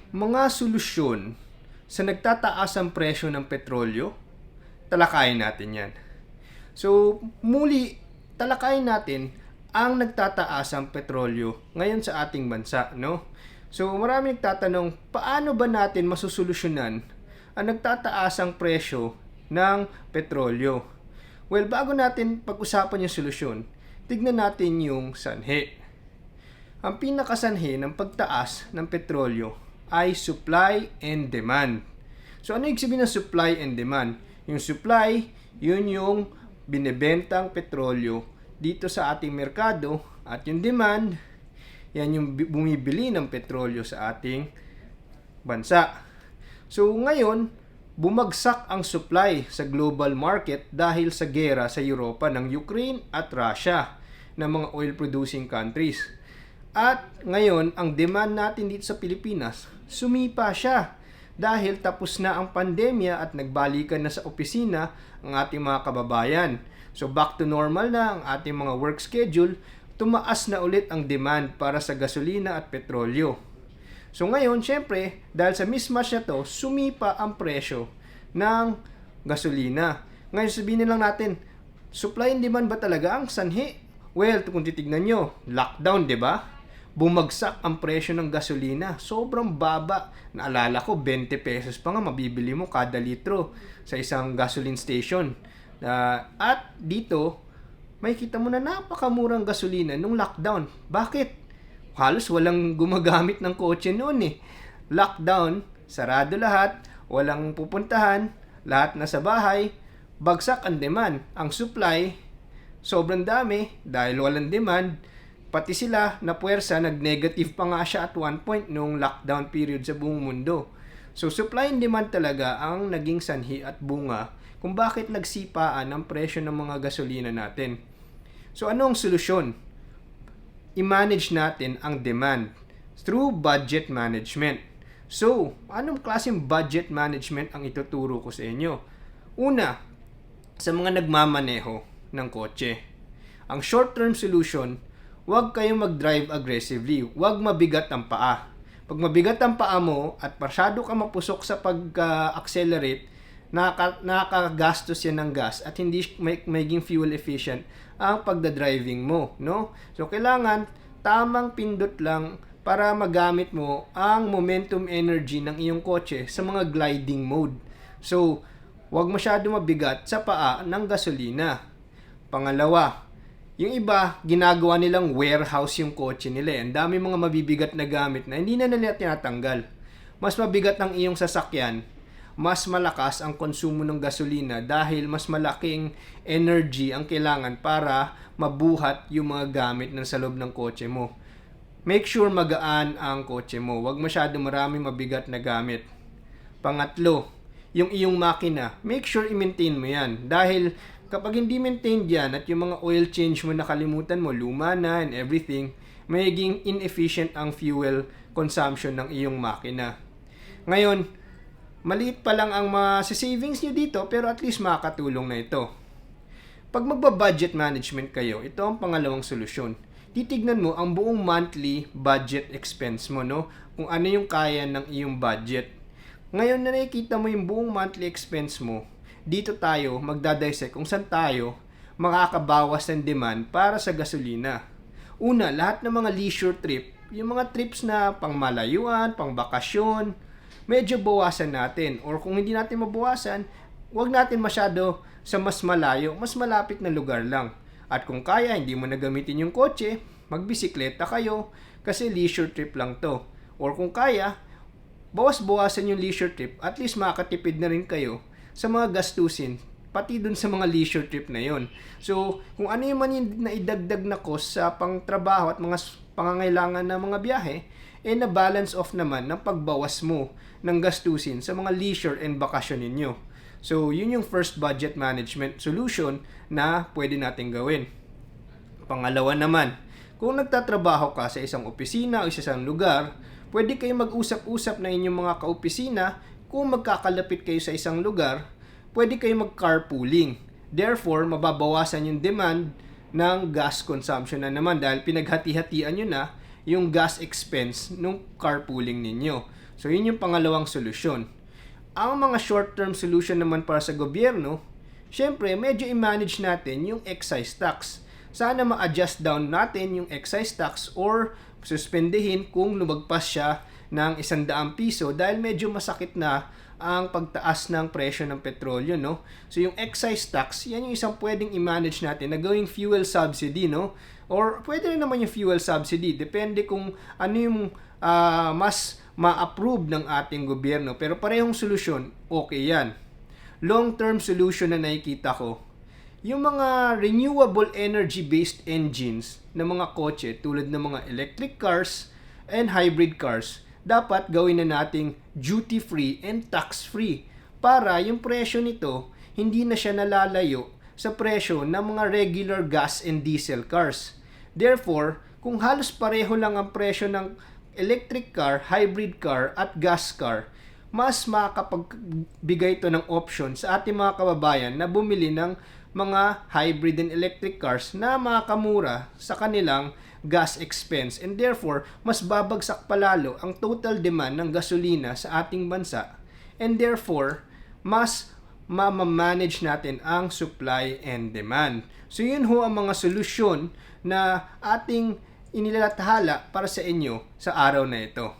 Mga solusyon sa nagtataasang presyo ng petrolyo, talakayin natin yan. So, muli, talakayin natin ang nagtataasang petrolyo ngayon sa ating bansa, no? So, marami nagtatanong, paano ba natin masusolusyonan ang nagtataasang presyo ng petrolyo? Well, bago natin pag-usapan yung solusyon, tignan natin yung sanhi. Ang pinakasanhi ng pagtaas ng petrolyo ay supply and demand. So ano yung sabihin ng supply and demand? Yung supply, yun yung binebentang petrolyo dito sa ating merkado, at yung demand, yan yung bumibili ng petrolyo sa ating bansa. So ngayon, bumagsak ang supply sa global market dahil sa gera sa Europa ng Ukraine at Russia ng mga oil producing countries. At ngayon, ang demand natin dito sa Pilipinas, sumipa siya dahil tapos na ang pandemya at nagbalikan na sa opisina ang ating mga kababayan. So back to normal na ang ating mga work schedule, tumaas na ulit ang demand para sa gasolina at petrolyo. So ngayon, syempre, dahil sa mismatch na to, sumipa ang presyo ng gasolina. Ngayon, sabihin lang natin, supply and demand ba talaga ang sanhi? Well, kung titignan nyo, lockdown, di ba? Bumagsak ang presyo ng gasolina. Sobrang baba. Naalala ko, 20 pesos pa nga mabibili mo kada litro sa isang gasoline station. At dito, may kita mo na napakamurang gasolina nung lockdown. Bakit? Halos walang gumagamit ng kotse noon eh. Lockdown, sarado lahat, walang pupuntahan, lahat nasa bahay, bagsak ang demand. Ang supply, sobrang dami dahil walang demand. Pati sila na puwersa, nag-negative pa nga siya at one point nung lockdown period sa buong mundo. So supply and demand talaga ang naging sanhi at bunga kung bakit nagsipaan ang presyo ng mga gasolina natin. So ano ang solusyon? I-manage natin ang demand through budget management. So, anong klaseng budget management ang ituturo ko sa inyo? Una, sa mga nagmamaneho ng kotse. Ang short-term solution, huwag kayong mag-drive aggressively. Huwag mabigat ang paa. Pag mabigat ang paa mo at masyado ka mapusok sa pag-accelerate, nakakagastos yan ng gas at hindi maging fuel efficient ang pagda-driving mo, no? So kailangan tamang pindot lang para magamit mo ang momentum energy ng iyong kotse sa mga gliding mode. So huwag masyado mabigat sa paa ng gasolina. Pangalawa, yung iba, ginagawa nilang warehouse yung kotse nila. Ang dami mga mabibigat na gamit na hindi na nila tinatanggal. Mas mabigat ang iyong sasakyan, mas malakas ang konsumo ng gasolina dahil mas malaking energy ang kailangan para mabuhat yung mga gamit na sa loob ng kotse mo. Make sure magaan ang kotse mo. Huwag masyado maraming mabigat na gamit. Pangatlo, yung iyong makina, make sure i-maintain mo yan. Dahil kapag hindi maintained yan at yung mga oil change mo nakalimutan mo, luma na and everything, magiging inefficient ang fuel consumption ng iyong makina. Ngayon, maliit pa lang ang savings nyo dito, pero at least makakatulong na ito. Pag magba-budget management kayo, ito ang pangalawang solusyon. Titignan mo ang buong monthly budget expense mo, no? Kung ano yung kaya ng iyong budget. Ngayon na nakikita mo yung buong monthly expense mo, dito tayo magdadissect kung saan tayo makakabawas ng demand para sa gasolina. Una, lahat ng mga leisure trip, yung mga trips na pangmalayuan, pangbakasyon, medyo bawasan natin. Or kung hindi natin mabawasan, huwag natin masyado sa mas malayo, mas malapit na lugar lang. At kung kaya, hindi mo na gamitin yung kotse, magbisikleta kayo kasi leisure trip lang to. Or kung kaya, bawas-bawasan yung leisure trip, at least makakatipid na rin kayo sa mga gastusin, pati dun sa mga leisure trip na yon. So, kung ano yung man yung naidagdag na cost sa pangtrabaho at mga pangangailangan ng mga biyahe, na balance off naman ng pagbawas mo ng gastusin sa mga leisure and bakasyon ninyo. So, yun yung first budget management solution na pwede natin gawin. Pangalawa naman, kung nagtatrabaho ka sa isang opisina o sa isang lugar, pwede kayo mag-usap-usap na inyong mga kaopisina. Kung magkakalapit kayo sa isang lugar, pwede kayo mag-carpooling. Therefore, mababawasan yung demand ng gas consumption na naman dahil pinaghati-hatian nyo na yung gas expense nung carpooling ninyo. So yun yung pangalawang solusyon. Ang mga short-term solution naman para sa gobyerno, syempre medyo i-manage natin yung excise tax. Sana ma-adjust down natin yung excise tax or suspendehin kung lumagpas siya ng 100 piso dahil medyo masakit na ang pagtaas ng presyo ng petrolyo, no? So yung excise tax, yan yung isang pwedeng i-manage natin na gawing fuel subsidy, no? Or pwede rin naman yung fuel subsidy, depende kung ano yung mas ma-approve ng ating gobyerno. Pero parehong solusyon, okay yan. Long-term solution na nakikita ko, yung mga renewable energy-based engines ng mga kotse tulad ng mga electric cars and hybrid cars, dapat gawin na nating duty-free and tax-free para yung presyo nito hindi na siya nalalayo sa presyo ng mga regular gas and diesel cars. Therefore, kung halos pareho lang ang presyo ng electric car, hybrid car at gas car, mas makapagbigay ito ng option sa ating mga kababayan na bumili ng mga hybrid and electric cars na makakamura sa kanilang gas expense, and therefore mas babagsak palalo ang total demand ng gasolina sa ating bansa, and therefore mas ma-manage natin ang supply and demand. So yun ho ang mga solusyon na ating inilathala para sa inyo sa araw na ito.